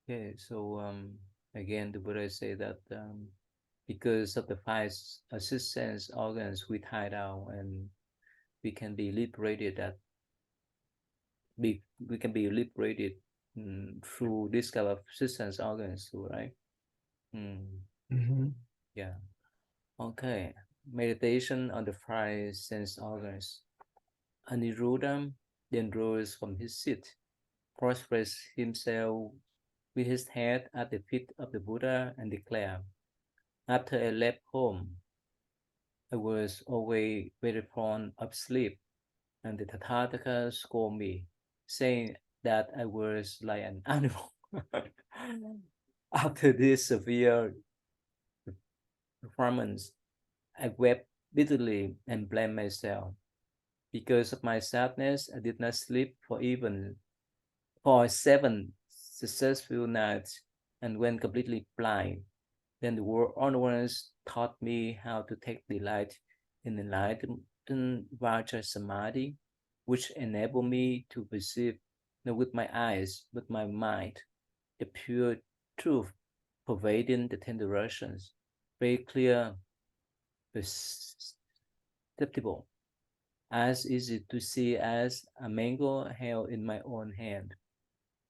Okay, so again, the Buddha say that because of the five six sense organs we tie down, and we can be liberated. That we can be liberated through this kind of six sense organs too, right? Mm, Mm-hmm. yeah. Okay. Meditation on the five sense organs. Aniruddha then rose from his seat, prostrated himself with his head at the feet of the Buddha, and declared, "After I left home, I was always very fond of sleep, and the Tathagata scolded me, saying that I was like an animal." After this severe performance, I wept bitterly and blamed myself. Because of my sadness, I did not sleep for 7 successful nights and went completely blind. Then the world onwards taught me how to take delight in enlightened Vajra Samadhi, which enabled me to perceive not with my eyes but my mind the pure truth pervading the 10 directions, very clear, perceptible, as easy to see as a mango held in my own hand.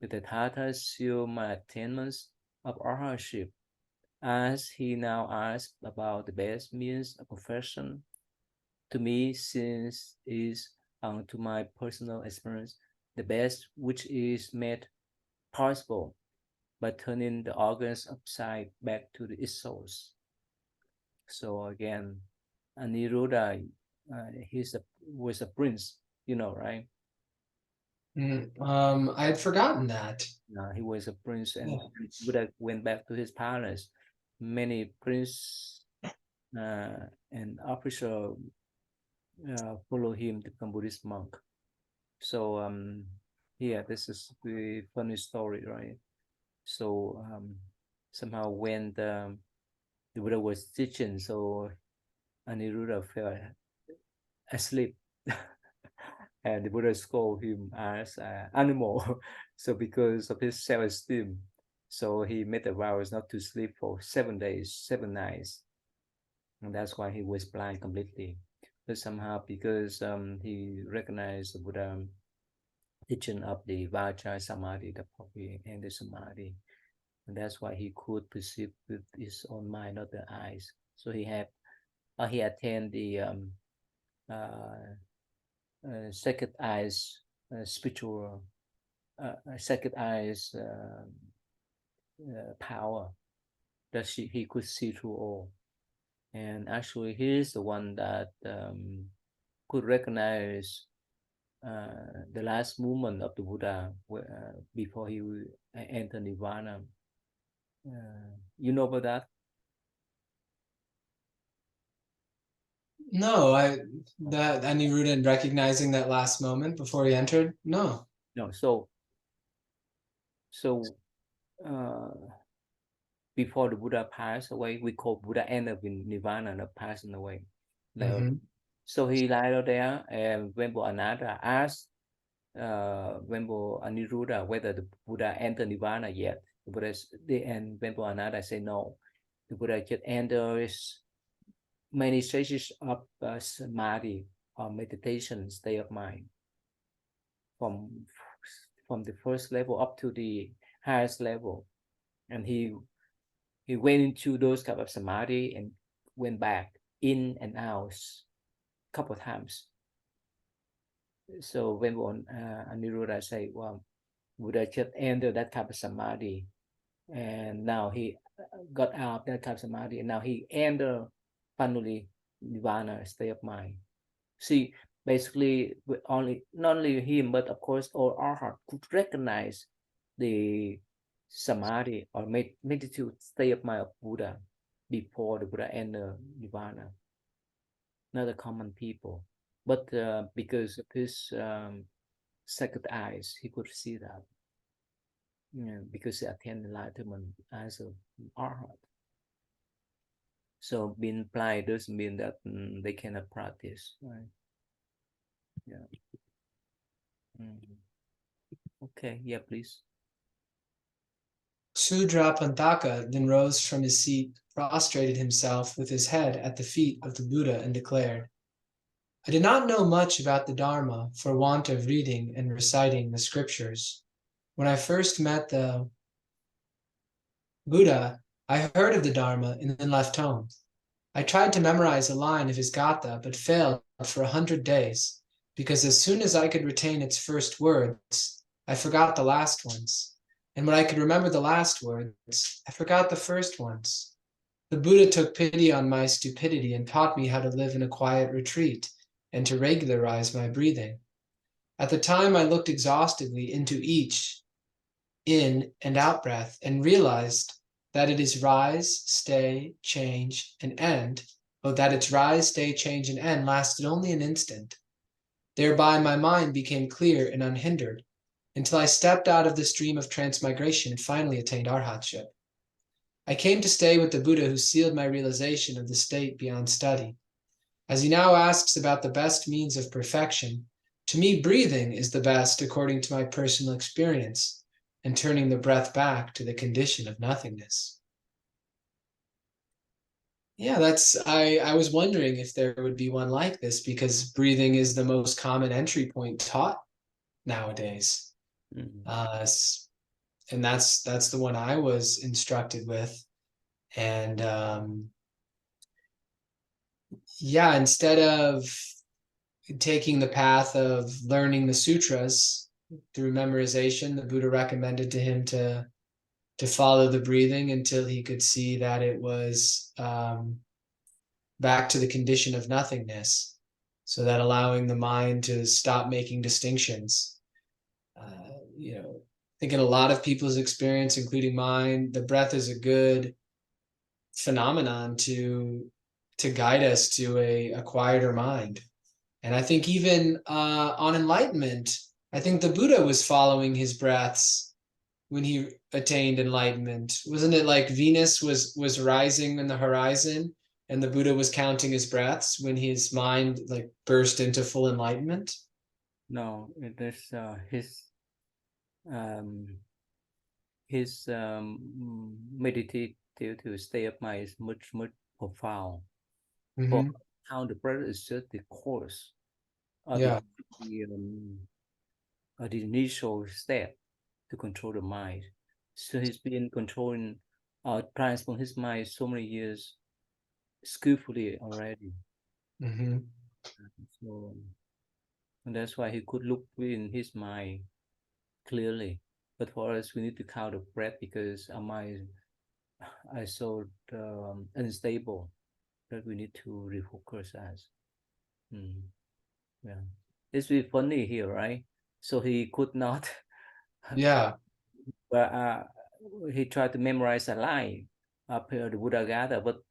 The Tathagata sealed my attainments of arhatship, as he now asks about the best means of perfection. To me, since is to my personal experience the best which is made possible by turning the organs upside back to its source. So again, Aniruddha, was a prince, right? I had forgotten that. He was a prince, and Oh. Buddha went back to his palace. Many prince and officer follow him to become Buddhist monk. So yeah, this is the funny story, right? So somehow when the Buddha was teaching, so Aniruddha fell asleep. And the Buddha scolded him as an animal. So because of his self-esteem, so he made a vow not to sleep for 7 days, 7 nights, and that's why he was blind completely. But somehow, because he recognized the Buddha teaching of the Vajra Samadhi, the Poppy and the Samadhi, and that's why he could perceive with his own mind, not the eyes. So he attained the uh, second eyes spiritual second eyes power that he could see through all. And actually, he is the one that could recognize the last movement of the Buddha before he entered Nirvana. You know about that? No, I No. that any root in recognizing that last moment before he entered? No. No. So uh, before the Buddha passed away, we call Buddha entered in Nirvana, not passing away. Like, Mm-hmm. so he lied there, and when Ananda asked Vembo Aniruddha whether the Buddha entered Nirvana yet. The Buddha and Vembo Ananda say no. The Buddha just enters many stages of samadhi or meditation state of mind from from the first level up to the highest level, and he went into those kind of samadhi and went back in and out a couple of times. So when Aniruddha say, well, Buddha just entered that type of samadhi, and now he got out of that type of samadhi, and now he entered finally nirvana state of mind. See, basically, only not only him, but of course all arhat could recognize the samadhi or meditative state of mind of Buddha before the Buddha entered nirvana. Not a common people, but because of his second eyes, he could see that. Because they attend enlightenment as an arhat. So being blind doesn't mean that they cannot practice, right? Yeah. Mm. Okay. Yeah, please. Sudrapantaka then rose from his seat, prostrated himself with his head at the feet of the Buddha, and declared, I did not know much about the Dharma for want of reading and reciting the scriptures. When I first met the Buddha, I heard of the Dharma and then left home. I tried to memorize a line of his gatha, but failed for 100 days, because as soon as I could retain its first words, I forgot the last ones. And when I could remember the last words, I forgot the first ones. The Buddha took pity on my stupidity and taught me how to live in a quiet retreat and to regularize my breathing. At the time, I looked exhaustively into each in and out breath and realized that it is rise, stay, change, and end, but that its rise, stay, change, and end lasted only an instant. Thereby my mind became clear and unhindered until I stepped out of the stream of transmigration and finally attained arhatship. I came to stay with the Buddha who sealed my realization of the state beyond study. As he now asks about the best means of perfection, to me breathing is the best according to my personal experience, and turning the breath back to the condition of nothingness. Yeah, I was wondering if there would be one like this, because breathing is the most common entry point taught nowadays. And that's the one I was instructed with. And yeah, instead of taking the path of learning the sutras through memorization, the Buddha recommended to him to follow the breathing until he could see that it was back to the condition of nothingness, so that allowing the mind to stop making distinctions. I think in a lot of people's experience, including mine, the breath is a good phenomenon to guide us to a quieter mind. And I think even on enlightenment, I think the Buddha was following his breaths when he attained enlightenment. Wasn't it like Venus was rising in the horizon and the Buddha was counting his breaths when his mind like burst into full enlightenment? No, it is um, his meditative state of mind is much profound. For Mm-hmm. how the breath is just the course, or Yeah. the initial step to control the mind. So he's been controlling transform his mind so many years skillfully already. Mm-hmm. So and that's why he could look within his mind clearly. But for us, we need to count the breath because our mind is so unstable that we need to refocus us. Mm, yeah, it's really funny here, right? So he could not, Yeah. but he tried to memorize a line up here, the Buddha Gata, but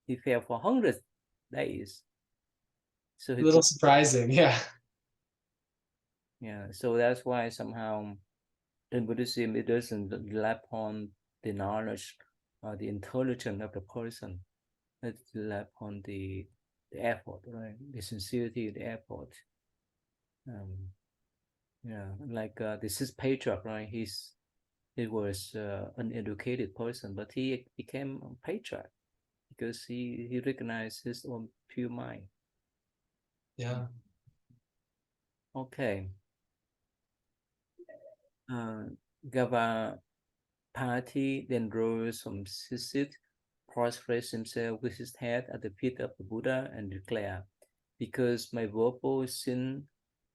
he failed for 100 days. So A he little could, surprising. Yeah. yeah. So that's why somehow in Buddhism it doesn't rely upon the knowledge or the intelligence of the person. It rely upon the effort, right? The sincerity, the effort. Um, yeah, like the sixth patriarch, right? He was an educated person, but he became a patriarch because he recognized his own pure mind. Yeah. Okay. Uh, Gava Party then rose from his seat, prostrated himself with his head at the feet of the Buddha, and declared, because my verbal sin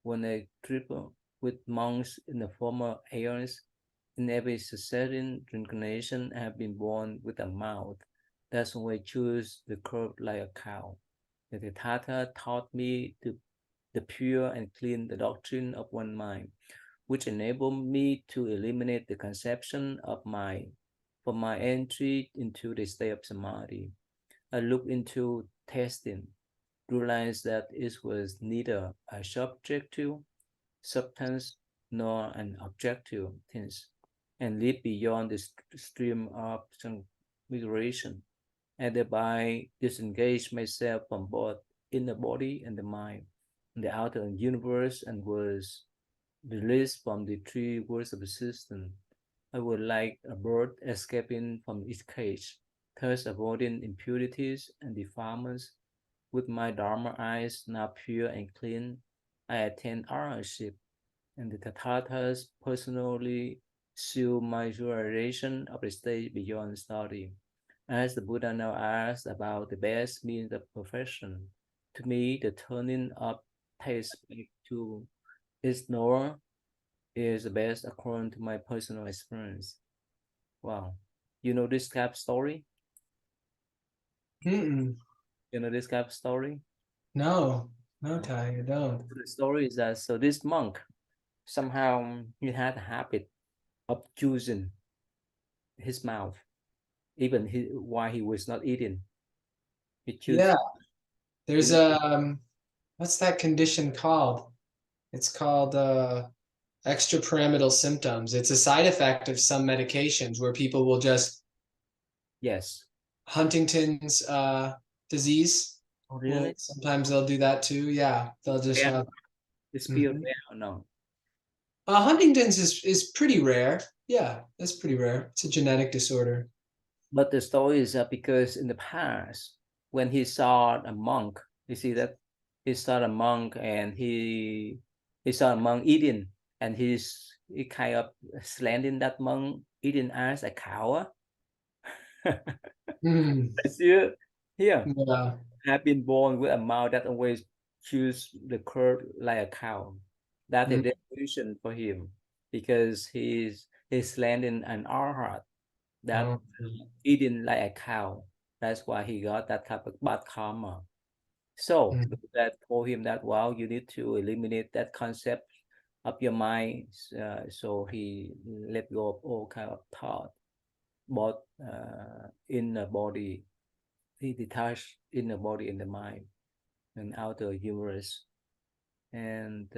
when I triple with monks in the former aeons, in every succeeding reincarnation I have been born with a mouth. That's why I choose the curve like a cow. The Tata taught me the pure and clean the doctrine of one mind, which enabled me to eliminate the conception of mind. For my entry into the state of samadhi, I looked into testing, realized that it was neither a subjective substance nor an objective things, and lived beyond the stream of transmigration, and thereby disengage myself from both in the body and the mind, in the outer universe, and was released from the three worlds of existence. I would like a bird escaping from its cage, thus avoiding impurities and defilements. With my Dharma eyes now pure and clean, I attain arahantship, and the Tathatas personally seal my realization of the stage beyond study. As the Buddha now asks about the best means of perfection, to me the turning up taste back to its knower is the best according to my personal experience. Wow. You know this kind of story? Mm-mm. You know this kind of story? No, no, Uh, Ty, I don't. the story is that so this monk somehow he had a habit of choosing his mouth, even while he was not eating. He choose Yeah, he there's what's that condition called? It's called extrapyramidal symptoms. It's a side effect of some medications where people will just yes. Huntington's disease. Oh Well, really? sometimes they'll do that too. Yeah, they'll just Yeah, have. it's pure Mhm. rare or no? Huntington's is pretty rare. Yeah, that's pretty rare. It's a genetic disorder. But the story is because in the past, when he saw a monk, you see that he saw a monk and he saw a monk eating, and he kind of slanting that monk eating as a cow. Mm, See, here yeah. have been born with a mouth that always chews the curd like a cow. That's a Mm, definition for him because he's landing an arhat that oh, eating like a cow. That's why he got that type of bad karma. So mm, that told him that wow, you need to eliminate that concept of your mind. So he let go of all kind of thought, both in the body. He detached in the body and the mind and outer universe, and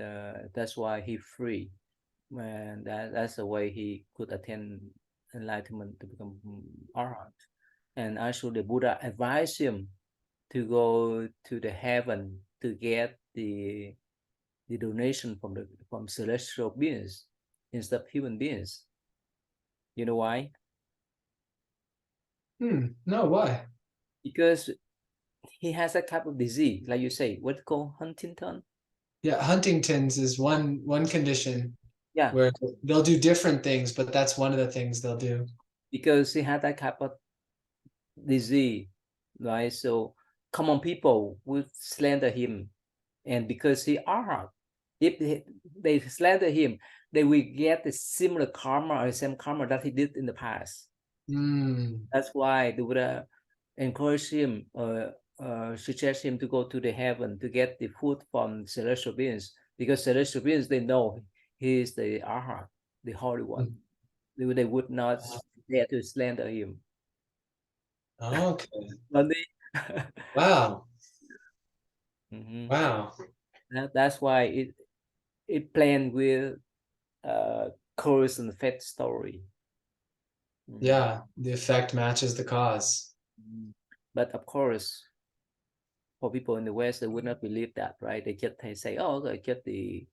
that's why he free. And that's the way he could attain enlightenment to become arhat. And actually, the Buddha advised him to go to the heaven to get the donation from celestial beings instead of human beings. You know why? no, why? Because he has a type of disease, like you say, what's called Huntington. Yeah, Huntington's is one condition Yeah, where they'll do different things, but that's one of the things they'll do. because he had that type of disease, right? So common people would slander him, and because he are, if they slander him, they will get the similar karma or the same karma that he did in the past. Mm, That's why the Buddha encouraged him, suggest him to go to the heaven to get the food from celestial beings, because celestial beings they know he is the arhat, the holy one. mm. They would not dare to slander him. Okay. Only Wow. Mhm. Wow. That's why it playing with cause and effect story. Mm. Yeah, the effect matches the cause. Mm. But of course, for people in the West, they would not believe that, right? They just say, "Oh, okay, just the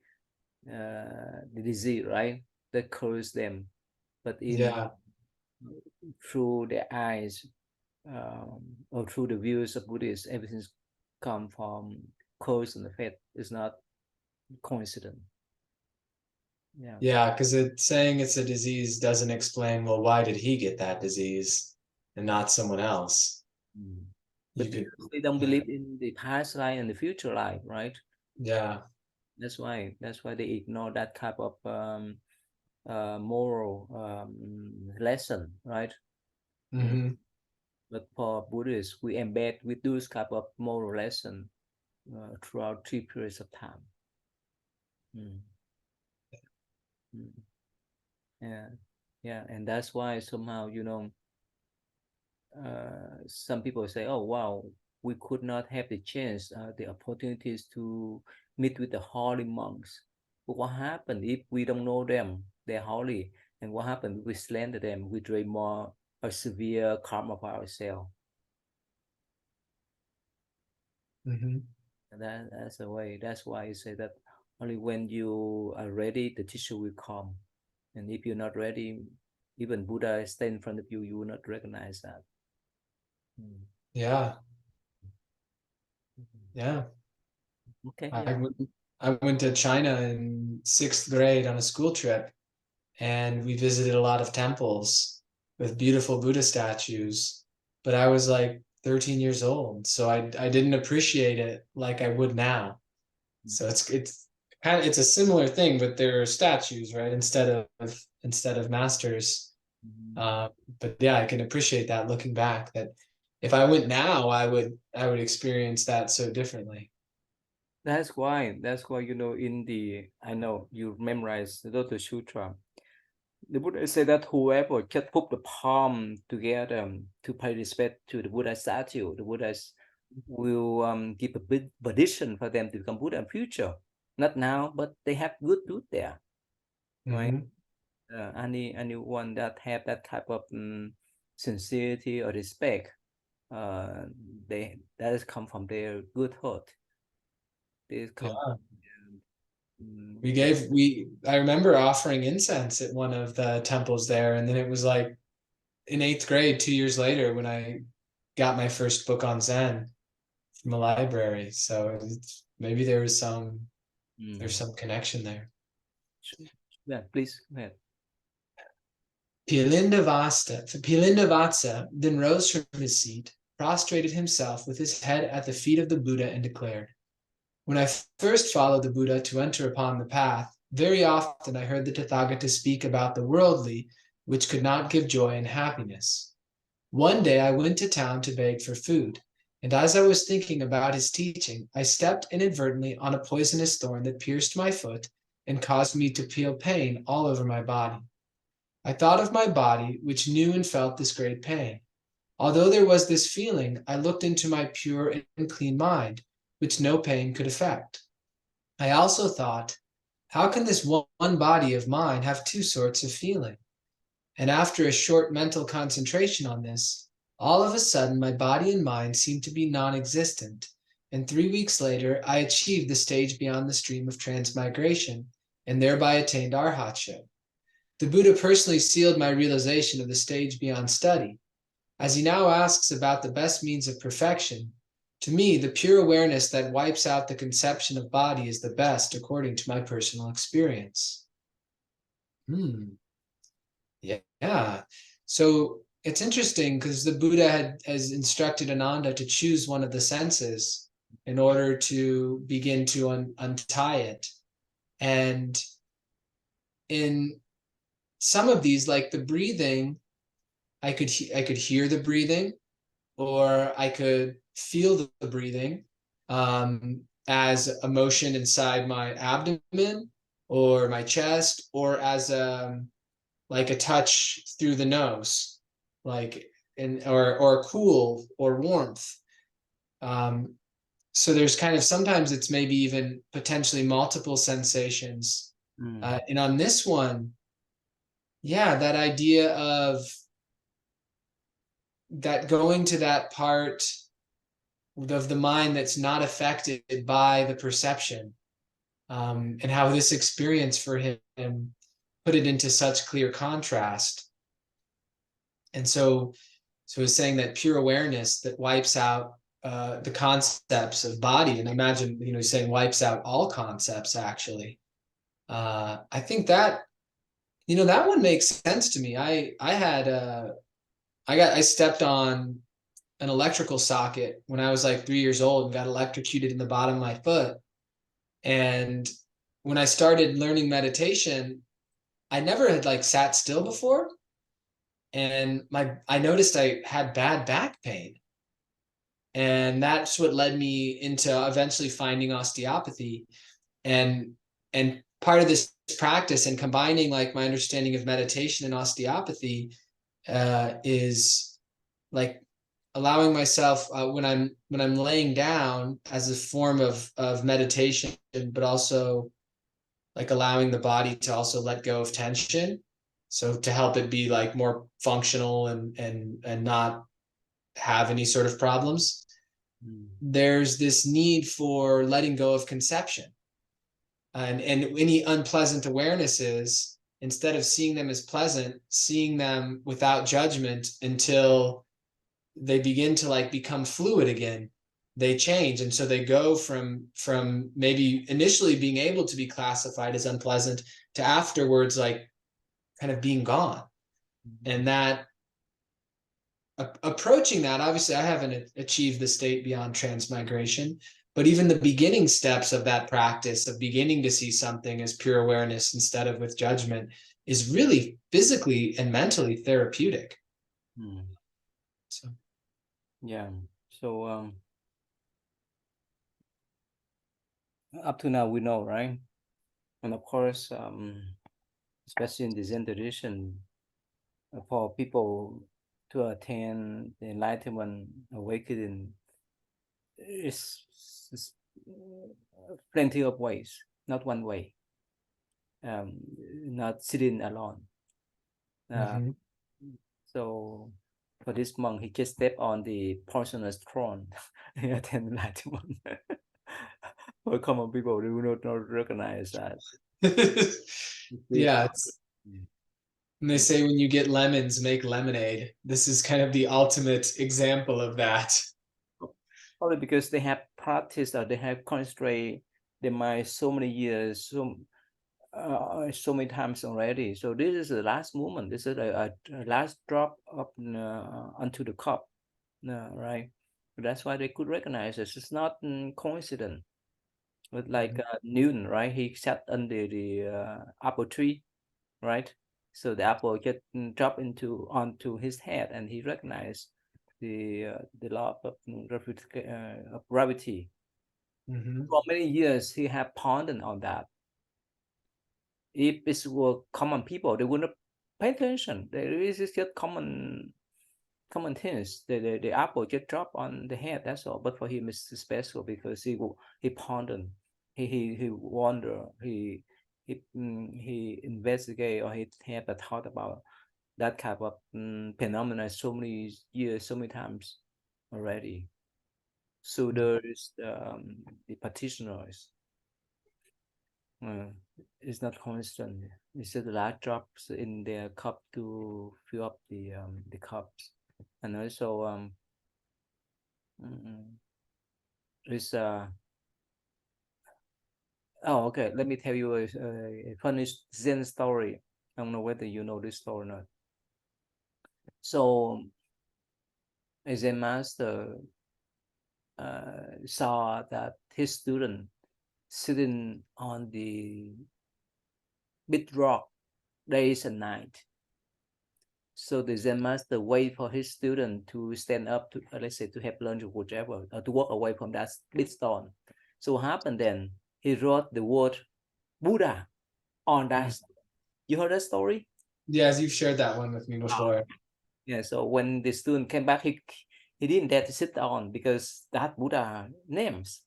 disease, right? That cause them." But in Yeah. through their eyes, or through the views of Buddhists, everything's come from cause and effect. It's not coincidence. Yeah. Yeah, because it's saying it's a disease doesn't explain, well, why did he get that disease and not someone else? Mm. You But could, because they don't yeah, believe in the past life and the future life, right? yeah. That's why they ignore that type of moral lesson, right? Mm. Hmm. But for Buddhists, we embed with those type of moral lesson throughout 3 periods of time. Mm. Mm. Yeah, yeah, and that's why somehow some people say, "Oh, wow, we could not have the chance, the opportunities to meet with the holy monks." But what happened if we don't know them? They're holy, and what happened if we slander them? We draw more a severe karma for ourselves. Hmm. And that's the way. That's why I say that only when you are ready, the teacher will come. And if you're not ready, Even Buddha stand in front of you, you will not recognize that. Yeah. Yeah. Okay, I yeah. went, I went to China in 6th grade on a school trip, and we visited a lot of temples with beautiful Buddha statues. But I was like 13 years old, so I didn't appreciate it like I would now. So it's a similar thing, but there are statues, right? Instead of masters. Mhm. Uh, but yeah, I can appreciate that looking back. That if I went now, I would experience that so differently. That's why, in I know you memorize the Lotus Sutra. The Buddha said that whoever just put the palm together to pay respect to the Buddha statue, the Buddhas will give a big benediction for them to become Buddha in future. Not now, but they have good there, right? Hmm. Anyone that have that type of sincerity or respect, uh, that has come from their good heart. They come Yeah. um, We gave we I remember offering incense at one of the temples there, and then it was like in 8th grade, 2 years later, when I got my first book on Zen from a library. So maybe there's some connection there. yeah, please go ahead. Pilindavatsa then rose from his seat, prostrated himself with his head at the feet of the Buddha, and declared, "When I first followed the Buddha to enter upon the path, very often I heard the Tathagata speak about the worldly, which could not give joy and happiness. One day I went to town to beg for food, and as I was thinking about his teaching, I stepped inadvertently on a poisonous thorn that pierced my foot and caused me to feel pain all over my body. I thought of my body, which knew and felt this great pain. Although there was this feeling, I looked into my pure and clean mind, which no pain could affect. I also thought, how can this one body of mine have two sorts of feeling? And after a short mental concentration on this, all of a sudden my body and mind seemed to be non existent. And 3 weeks later, I achieved the stage beyond the stream of transmigration and thereby attained arhatship. The Buddha personally sealed my realization of the stage beyond study. As he now asks about the best means of perfection, to me, the pure awareness that wipes out the conception of body is the best according to my personal experience." Hmm. Yeah. So it's interesting because the Buddha has instructed Ananda to choose one of the senses in order to begin to untie it. And in some of these, like the breathing, I could hear the breathing, or I could feel the breathing as a motion inside my abdomen or my chest, or as like a touch through the nose, like or cool or warmth. Um, so there's kind of sometimes it's maybe even potentially multiple sensations. Mm. And on this one, yeah, that idea of that going to that part of the mind that's not affected by the perception, and how this experience for him put it into such clear contrast. And so he's saying that pure awareness that wipes out the concepts of body, and I imagine he's saying wipes out all concepts. Actually, I think that that one makes sense to me. I stepped on an electrical socket when I was like 3 years old and got electrocuted in the bottom of my foot. And when I started learning meditation, I never had like sat still before, and I noticed I had bad back pain. And that's what led me into eventually finding osteopathy. And and part of this practice and combining like my understanding of meditation and osteopathy is like allowing myself when I'm laying down as a form of meditation, but also like allowing the body to also let go of tension, so to help it be like more functional and not have any sort of problems. Mm. There's this need for letting go of conception, and any unpleasant awarenesses instead of seeing them as pleasant, seeing them without judgment until they begin to like become fluid again. They change, and so they go from maybe initially being able to be classified as unpleasant to afterwards like kind of being gone. And that approaching that, obviously I haven't achieved the state beyond transmigration, but even the beginning steps of that practice of beginning to see something as pure awareness instead of with judgment is really physically and mentally therapeutic. Mm. So Yeah. So up to now we know, right? And of course, especially in the Zen tradition, for people to attain the enlightenment, awakening, is plenty of ways, not one way. Not sitting alone. Uh, mm-hmm. so for this monk, he just stepped on the poisonous throne. He attended enlightenment. For common people, they will not recognize that. Yeah, it's, Mm. and they say when you get lemons, make lemonade. This is kind of the ultimate example of that. Probably because they have practiced or they have concentrated their mind so many years, so many times already. So this is the last moment. This is a last drop up onto the cup, right? That's why they could recognize this. It's not coincidence. But like Newton, right? He sat under the apple tree, right? So the apple get dropped into onto his head, and he recognized the law of, of gravity. Mm-hmm. For many years, he had pondered on that. If it were common people, they would not pay attention. This is just common things. The apple just drop on the head. That's all. But for him, it's special because he pondered, he wonder, he investigate, or he have a thought about that type of phenomena so many years, so many times already. So there's the practitioners. Uh, it's not constant. It's just large drops in their cup to fill up the cups, and also it's oh, okay. Let me tell you a funny Zen story. I don't know whether you know this story or not. So a Zen master saw that his student sitting on the big rock days and night. So the Zen master wait for his student to stand up to, let's say, to have lunch or whatever, to walk away from that big stone. So what happened then? He wrote the word Buddha on that. You heard that story? Yes, you've shared that one with me before. Yeah. So when the student came back, he didn't dare to sit down because that Buddha names.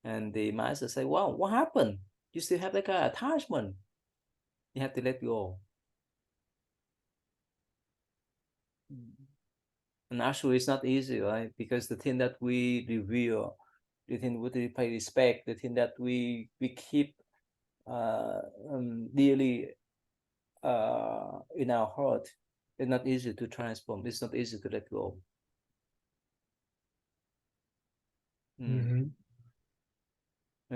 And the master said, "Wow, what happened? You still have like a attachment. You have to let go." And actually, it's not easy, right? Because the thing that we reveal, the thing we pay respect, the thing that we keep uh, dearly in our heart, it's not easy to transform. It's not easy to let go. Mm. Mm-hmm.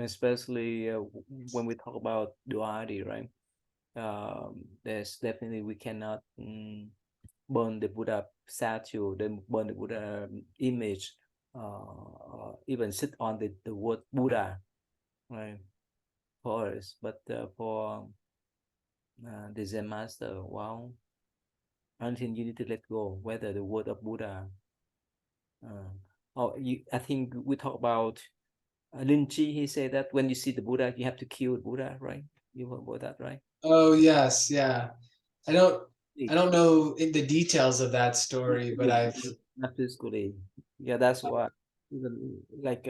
Especially when we talk about duality, right? There's definitely we cannot burn the Buddha statue, then burn the Buddha image, even sit on the word Buddha, right? For us, but for the Zen master, wow, until you need to let go, whether the word of Buddha. Uh, I think we talk about Lin Chi. He said that when you see the Buddha, you have to kill the Buddha, right? You heard about that, right? Oh yes, yeah. I don't I Physically, don't know the details of that story, but I've not physically. Yeah, that's why. Even like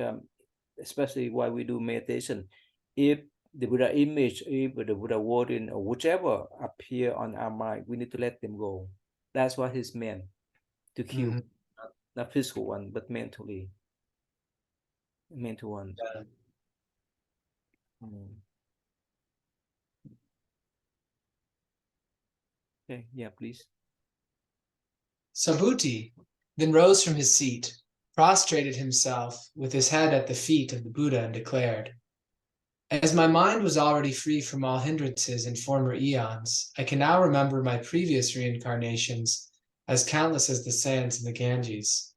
especially why we do meditation. If the Buddha image, if the Buddha wording or whichever appear on our mind, we need to let them go. That's what he's meant to kill, mhm, not physical one, but mentally, mental one. yeah. Mm. Okay, yeah, please. Subhuti then rose from his seat, prostrated himself with his head at the feet of the Buddha, and declared, "As my mind was already free from all hindrances in former eons, I can now remember my previous reincarnations as countless as the sands in the Ganges.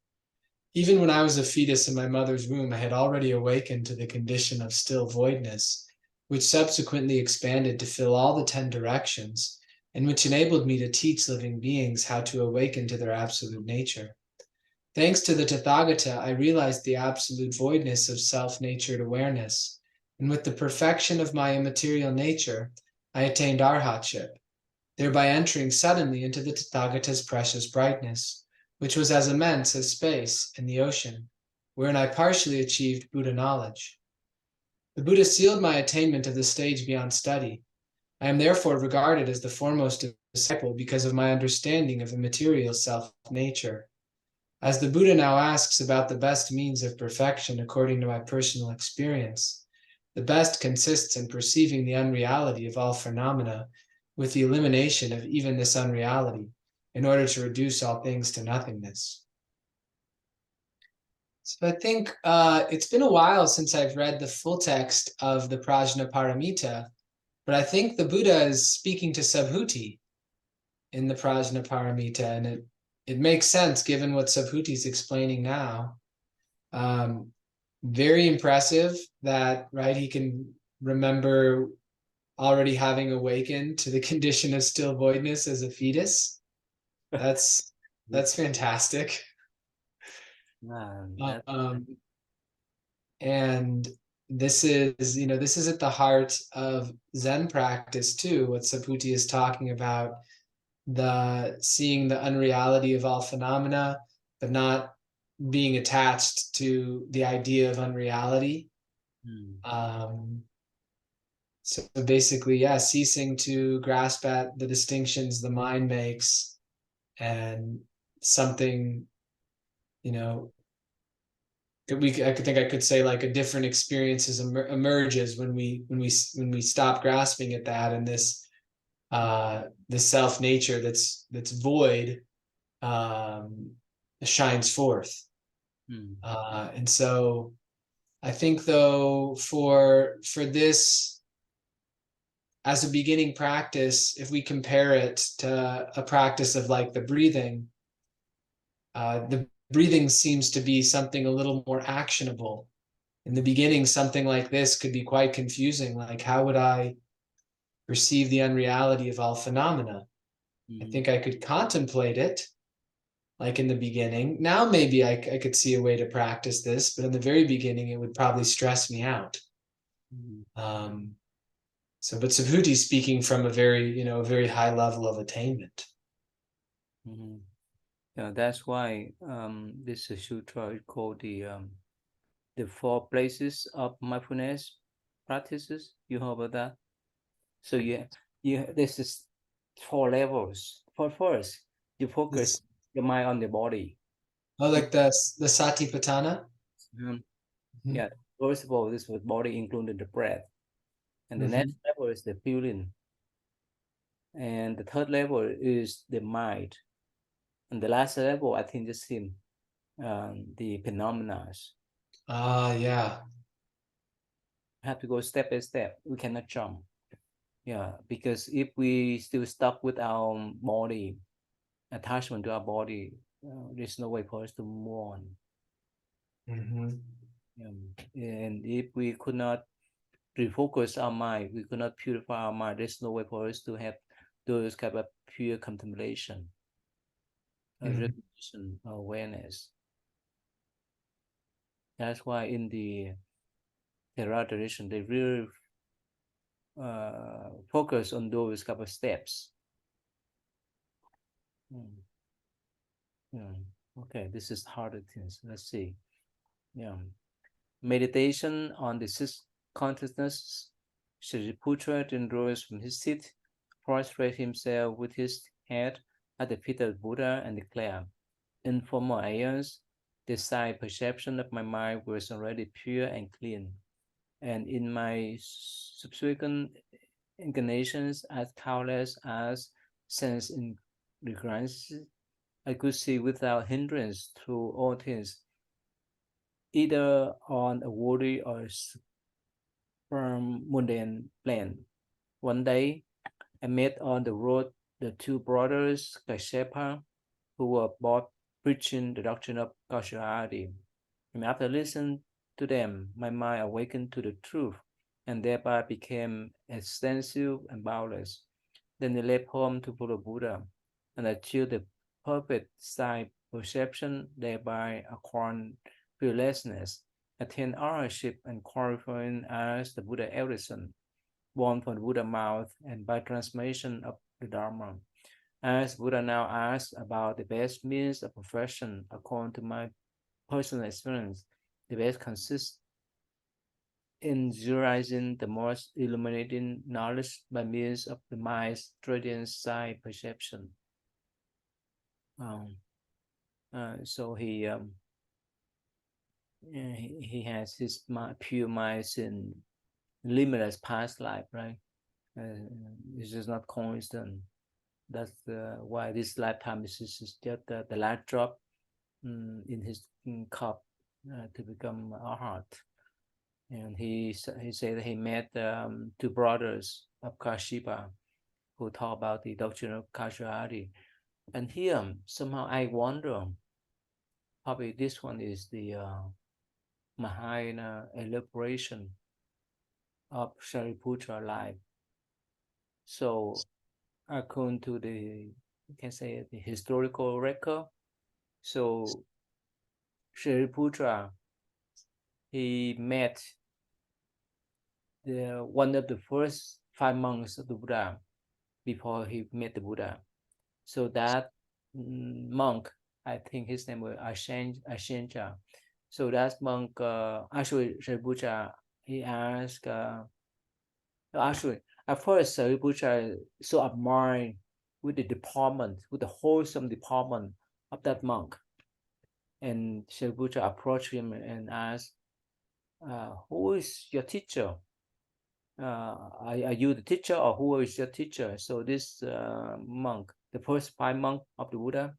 Even when I was a fetus in my mother's womb, I had already awakened to the condition of still voidness, which subsequently expanded to fill all the 10 directions, and which enabled me to teach living beings how to awaken to their absolute nature. Thanks to the Tathagata, I realized the absolute voidness of self-natured awareness, and with the perfection of my immaterial nature, I attained arhatship, thereby entering suddenly into the Tathagata's precious brightness, which was as immense as space and the ocean, wherein I partially achieved Buddha knowledge. The Buddha sealed my attainment of the stage beyond study. I am therefore regarded as the foremost disciple because of my understanding of immaterial self-nature. As the Buddha now asks about the best means of perfection according to my personal experience, the best consists in perceiving the unreality of all phenomena with the elimination of even this unreality in order to reduce all things to nothingness. So I think it's been a while since I've read the full text of the Prajnaparamita, but I think the Buddha is speaking to Subhuti in the Prajnaparamita, and it makes sense given what Subhuti is explaining now. Very impressive that, right, he can remember already having awakened to the condition of still voidness as a fetus. That's fantastic. That And this is, this is at the heart of Zen practice too, what Subhuti is talking about, the seeing the unreality of all phenomena, but not being attached to the idea of unreality. So basically, yeah, ceasing to grasp at the distinctions the mind makes, and something, you know, I could think I could say like a different experiences emerges when we stop grasping at that, and the self nature that's void shines forth. And so I think though for this as a beginning practice, if we compare it to a practice of like the breathing seems to be something a little more actionable. In the beginning, something like this could be quite confusing. Like, how would I perceive the unreality of all phenomena? I think I could contemplate it, like in the beginning. Now, maybe I could see a way to practice this, but in the very beginning, it would probably stress me out. But Subhuti's speaking from a very high level of attainment. Yeah, that's why this sutra is called the 4 places of mindfulness practices. You heard about that? So this is 4 levels. For first, you focus This, your mind on the body. like the Satipatthana. Um, Mm-hmm. yeah, first of all, this was body including the breath. And the Mm-hmm. next level is the feeling. And the third level is the mind. And the last level, I think, just him, the phenomena. Yeah. Have to go step by step. We cannot jump. Yeah, because if we still stuck with our body, attachment to our body, there's no way for us to move on. Mm-hmm. And if we could not refocus our mind, we could not purify our mind, there's no way for us to have those kind of pure contemplation, recognition, awareness. That's why in the Theravada tradition, they really focus on those couple of steps. Okay, this is harder things. Let's see. Yeah. Meditation on the sixth consciousness. Shariputra then rose from his seat, prostrated himself with his head at the feet of Buddha, and declared, in former aeons, the sight perception of my mind was already pure and clean, and in my subsequent incarnations, as countless as sense in recurrence, I could see without hindrance through all things, either on a worldly or mundane plane. One day, I met on the road the two brothers Kashyapa, who were both preaching the doctrine of causality. And after listening to them, my mind awakened to the truth and thereby became extensive and boundless. Then they left home to follow Buddha and achieved the perfect sight perception, thereby acquiring fearlessness, attain arahantship, and qualifying as the Buddha eldest son, born from the Buddha mouth and by transmission of the Dharma. As Buddha now asks about the best means of perfection, according to my personal experience, the best consists in realizing the most illuminating knowledge by means of the mind's radiant sight perception. Um, so he has his pure mind in limitless past life, right? It's just not constant. That's why this lifetime is just the last drop in his cup to become a heart. And he said that he met two brothers of Kashipa who talk about the doctrine of causality. And here somehow I wonder, probably this one is the Mahayana elaboration of Shariputra life. So according to the, you can say, the historical record, so Shariputra, he met one of the first 5 monks of the Buddha before he met the Buddha. So that monk, I think his name was Ashenja. So that monk, actually, Shariputra, he asked, actually, at first, Shariputra so admired with the deportment, with the wholesome deportment of that monk. And Shariputra approached him and asked, who is your teacher? Are you the teacher or who is your teacher? So this monk, the first 5 monks of the Buddha,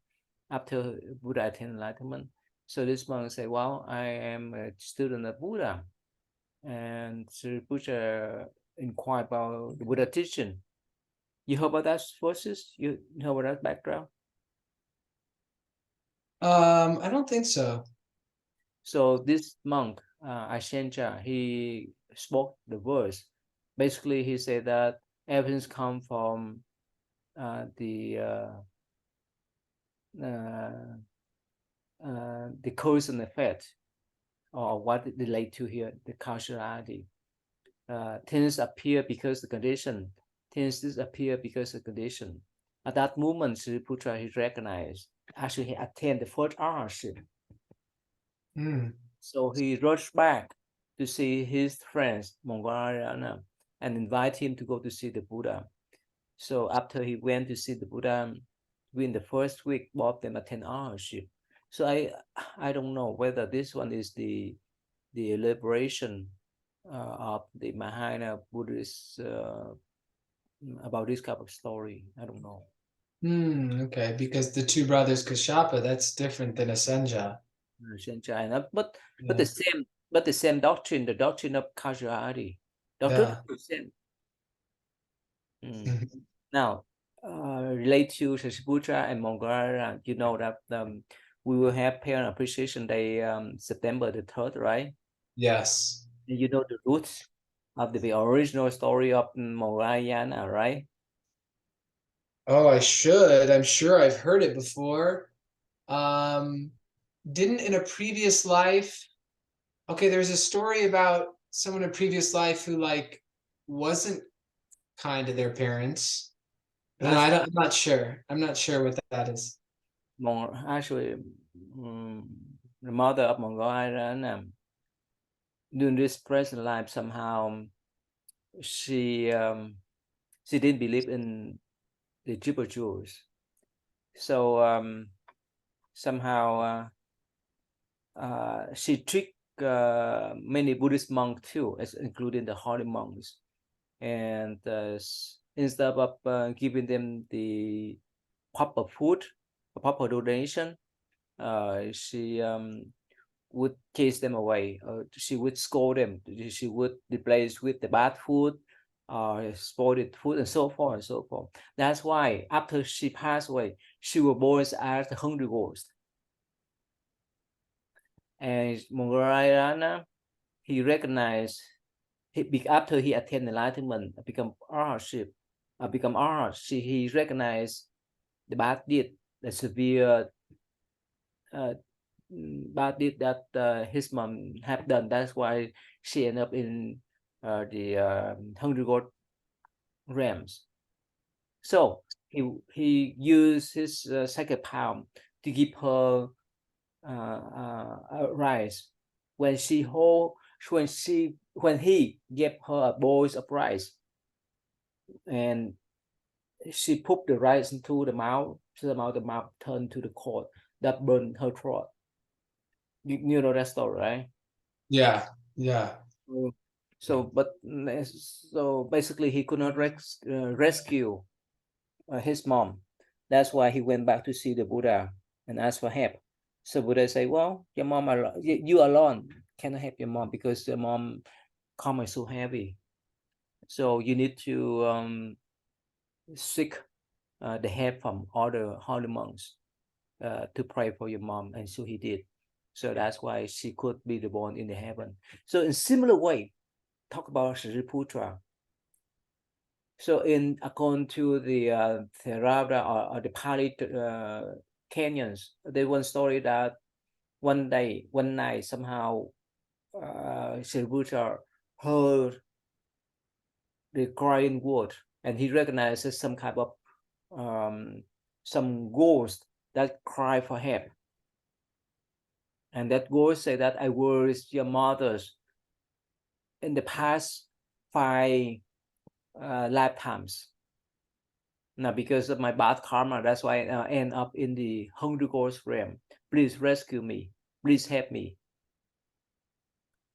after Buddha attained enlightenment, so this monk said, well, I am a student of Buddha. And Sri Buddha inquired about the Buddha teaching. You heard about that verses? You know about that background? I don't think so. So this monk, Ashenja, he spoke the verse. Basically, he said that everything's come from the cause and effect, or what it relate to here, the causality. Things appear because the condition, things disappear because of condition. At that moment, Sri Putra, he recognized, actually he attained the first arahantship. So he rushed back to see his friends, Mongoliana, and invite him to go to see the Buddha. So after he went to see the Buddha, within the first week, both of them attend arahantship. So I don't know whether this one is the elaboration of the Mahayana Buddhist about this type of story. I don't know. Okay, because the two brothers Kashyapa, that's different than Asenja. China, but Yeah. the same doctrine, the doctrine of causality, doctrine Yeah. of the same. Now, relate to Shashiputra and Mongolia, you know that we will have Parent Appreciation Day September the 3rd, right? Yes. And you know the roots of the original story of Mongolia, right? Oh, I should. I'm sure I've heard it before. Um, didn't in a previous life, okay, there's a story about someone in a previous life who like wasn't kind to their parents. No, Actually, I'm not sure. I'm not sure what that is. actually, the mother of Mongolia during this present life somehow she she didn't believe in the Jibber Jews. So somehow she tricked many Buddhist monks too, as including the holy monks, and instead of giving them the proper food, proper donation, she would chase them away. She would scold them. She would replace with the bad food, spoiled food, and so forth and so forth. That's why after she passed away, she was born as the hungry ghost. And Mongarayana, he recognized after he attained enlightenment, become arhat. He recognized the bad deed, the severe bad deed that his mom had done. That's why she ended up in the hungry god realms. So he used his sacred palm to give her rice. When he gave her a bowl of rice, and she put the rice into the mouth, the mouth turned to the coal that burned her throat. You know that story, right? Yeah. So basically he could not rescue his mom. That's why he went back to see the Buddha and ask for help. So Buddha say, well, your mom you alone cannot help your mom because your mom karma is so heavy. So you need to seek the help from other holy monks to pray for your mom. And so he did. So that's why she could be reborn in the heaven. So in similar way, talk about Shariputra. So according to the Theravada or the Pali Kenyans, there's one story that one night, somehow Shariputra heard the crying word, and he recognizes some kind of some ghost that cry for help. And that ghost said that I was your mother's in the past 5 lifetimes. Now, because of my bad karma, that's why I end up in the hungry ghost realm. Please rescue me. Please help me.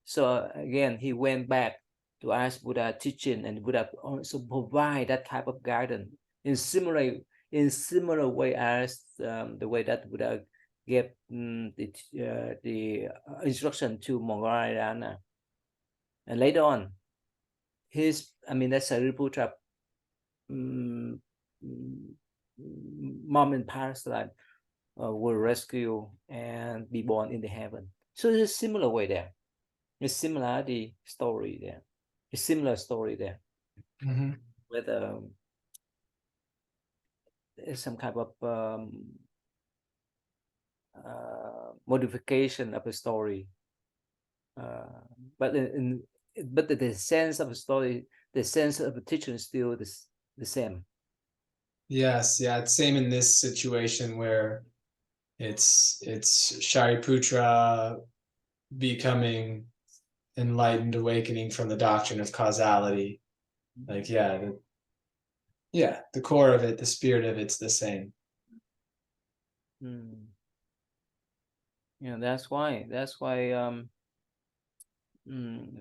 So again, he went back to ask Buddha teaching, and Buddha also provide that type of guidance in similar way as the way that Buddha gave the instruction to Mongarayana. And later on, that's Sariputra mom in Palestine will rescue and be born in the heaven. So there's a similar way there. A similarity story there. A similar story there. Mm-hmm. With some kind of modification of a story. But the sense of a story, the sense of a teaching is still the same. Yes, yeah, it's same in this situation where it's Shariputra becoming enlightened, awakening from the doctrine of causality. Like, the core of it, the spirit of it's the same. Yeah, that's why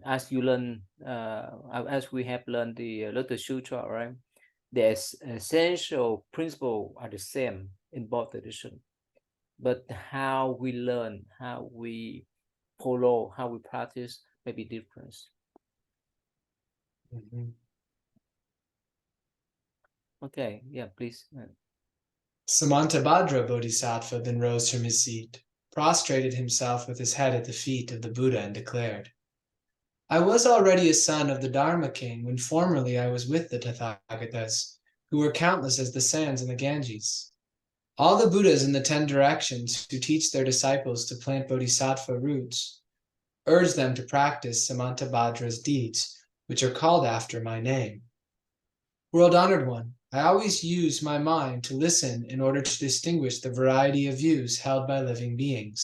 as you learn, as we have learned the Lotus Sutra, right? The essential principle are the same in both traditions, but how we learn, how we follow, how we practice may be different. Mm-hmm. Okay, yeah, please. Samantabhadra Bodhisattva then rose from his seat, prostrated himself with his head at the feet of the Buddha, and declared, I was already a son of the Dharma king when formerly I was with the Tathagatas, who were countless as the sands in the Ganges. All the Buddhas in the 10 directions who teach their disciples to plant bodhisattva roots urge them to practice Samantabhadra's deeds, which are called after my name. World honored one, I always use my mind to listen in order to distinguish the variety of views held by living beings.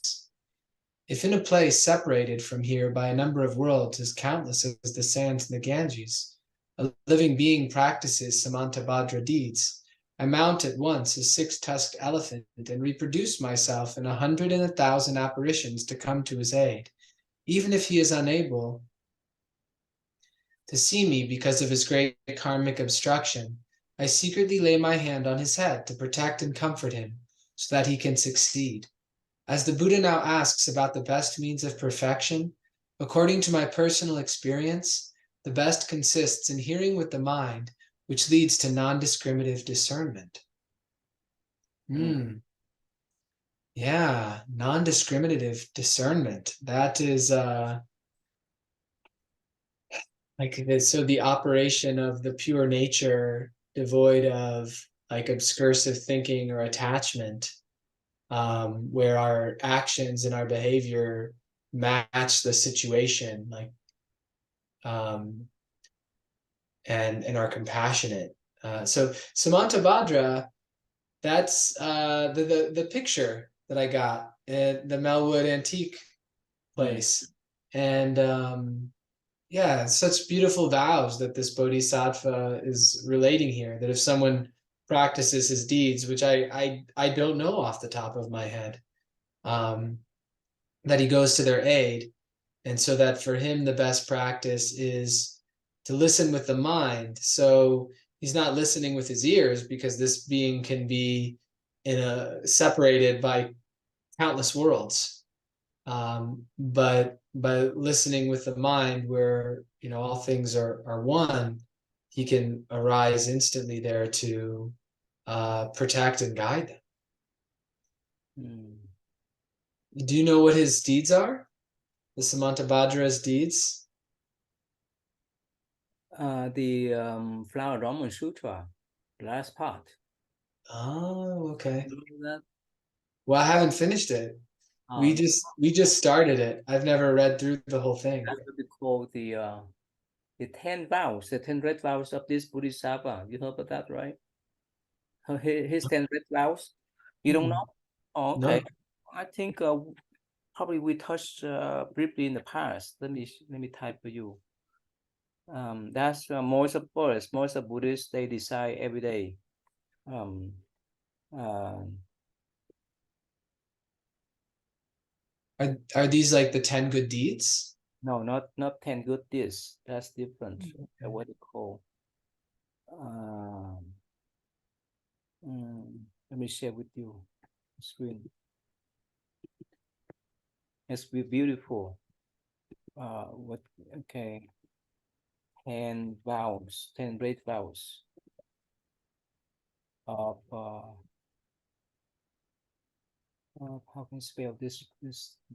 If in a place separated from here by a number of worlds as countless as the sands in the Ganges, a living being practices Samantabhadra deeds, I mount at once a 6-tusked elephant and reproduce myself in 100 and 1,000 apparitions to come to his aid, even if he is unable to see me because of his great karmic obstruction, I secretly lay my hand on his head to protect and comfort him so that he can succeed. As the Buddha now asks about the best means of perfection, according to my personal experience, the best consists in hearing with the mind, which leads to non-discriminative discernment. Yeah, non-discriminative discernment. That is so the operation of the pure nature devoid of like obscursive thinking or attachment, where our actions and our behavior match the situation, like and are compassionate. So Samantabhadra, that's the picture that I got at the Melwood Antique place, and yeah, such beautiful vows that this bodhisattva is relating here. That if someone practices his deeds, which I don't know off the top of my head, that he goes to their aid, and so that for him the best practice is to listen with the mind. So he's not listening with his ears because this being can be separated by countless worlds, but by listening with the mind, where all things are one, he can arise instantly there to protect and guide them. Do you know what his deeds are? The Samantabhadra's deeds? The Flower Brahman Sutra, the last part. Oh, okay. You know that? Well, I haven't finished it. We just started it. I've never read through the whole thing. That's what we call the 10 vows, the 10 red vows of this Bodhisattva. You heard about that, right? His 10 red vows. You don't know? Oh, okay. No. I think probably we touched briefly in the past. Let me type for you. That's most of Buddhists. Most of Buddhists, they decide every day. Are these like the 10 good deeds? No, not 10 good deeds. That's different. What they call. Let me share with you the screen. It's beautiful. What? Okay. 10 vows, 10 great vows of how can I spell this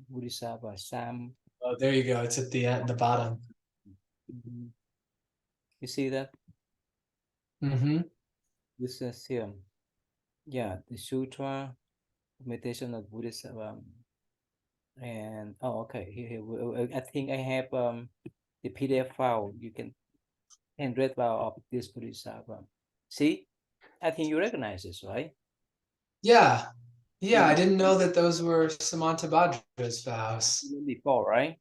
Bodhisattva Sam. Oh, there you go. It's at the bottom. You see that? This is here. Yeah, the Sutra, meditation of Buddhism, and okay. Here, I think I have the PDF file. You can read file of this Bodhisattva. See, I think you recognize this, right? Yeah. Yeah, I didn't know that those were Samantabhadra's vows. Before, right?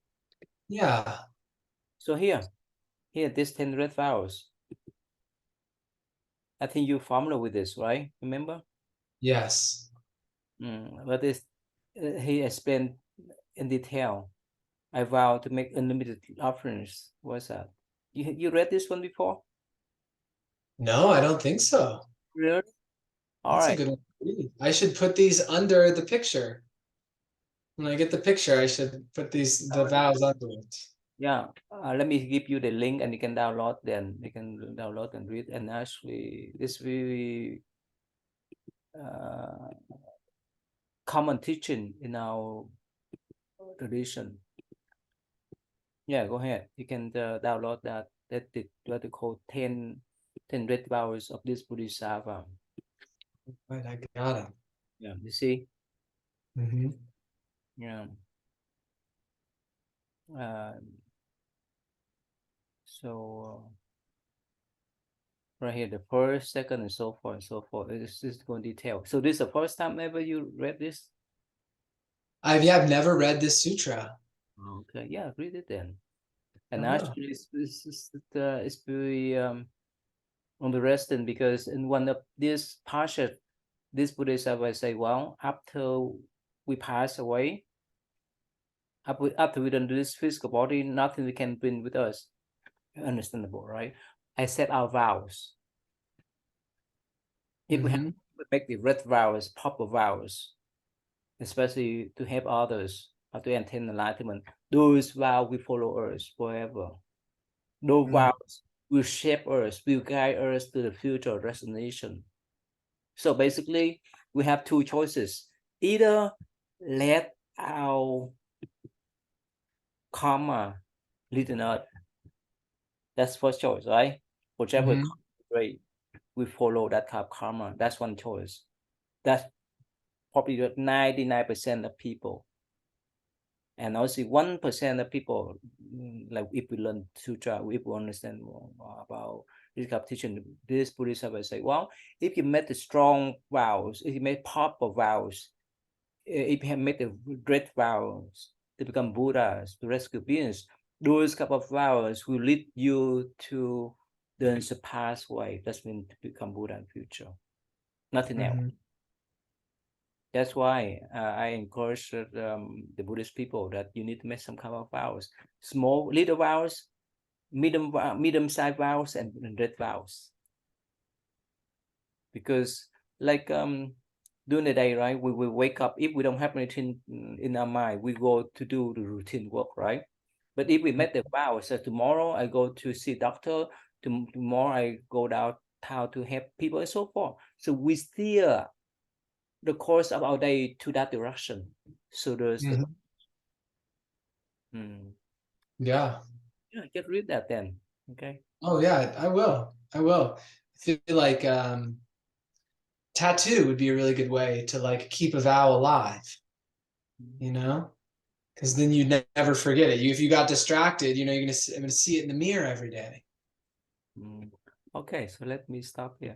Yeah. So here, this 10 red vows. I think you're familiar with this, right? Remember? Yes. But this he explained in detail. I vow to make unlimited offerings. What's that? You read this one before? No, I don't think so. Really? All That's right. a good one. I should put these under the picture. When I get the picture, I should put the vows under it. Yeah. Let me give you the link and you can download then. You can download and read. And actually, this very common teaching in our tradition. Yeah, go ahead. You can download that. That what they call 10 red vows of this Bodhisattva. Right, I got it. Yeah, you see? Yeah. So right here, the first, second, and so forth and so forth. It's just going detail. So this is the first time ever you read this? I've never read this sutra. Okay, yeah, read it then. And actually, it's very interesting because in one of these parsha, this Bodhisattva say, well, after we pass away, after we don't do this physical body, nothing we can bring with us. understandable, right? I set our vows. If we have Mm-hmm. make the red vows, proper vows, especially to help others or to attain enlightenment, those vows will follow us forever. Those Mm-hmm. vows will shape us, will guide us to the future destination. So basically, we have two choices. Either let our karma lead us. That's first choice, right? Whichever Mm-hmm. comes great, we follow that type of karma. That's one choice. That's probably 99% of people. And also 1% of people, like if we learn sutra, if we understand more about this kind of teaching, this Buddhist will say, well, if you make the strong vows, if you make proper vows, if you have made the great vows to become Buddhas, to rescue beings, those couple of vows will lead you to the unsurpassed way. That's mean to become Buddha in future. Nothing else. Mm-hmm. That's why I encourage the Buddhist people that you need to make some kind of vows, small, little vows, medium-sized vows, and great vows. Because like during the day, right, we will wake up. If we don't have anything in our mind, we go to do the routine work, right? But if we make the vow, so tomorrow I go to see doctor, tomorrow I go downtown to help people and so forth. So we steer the course of our day to that direction. So there's the Mm-hmm. hmm, Yeah. yeah, just read that then. Okay. Oh yeah, I will. I will. I feel like tattoo would be a really good way to like keep a vow alive, you know? Because then you never forget it. If you got distracted, you're gonna see it in the mirror every day. Mm. Okay, so let me stop here.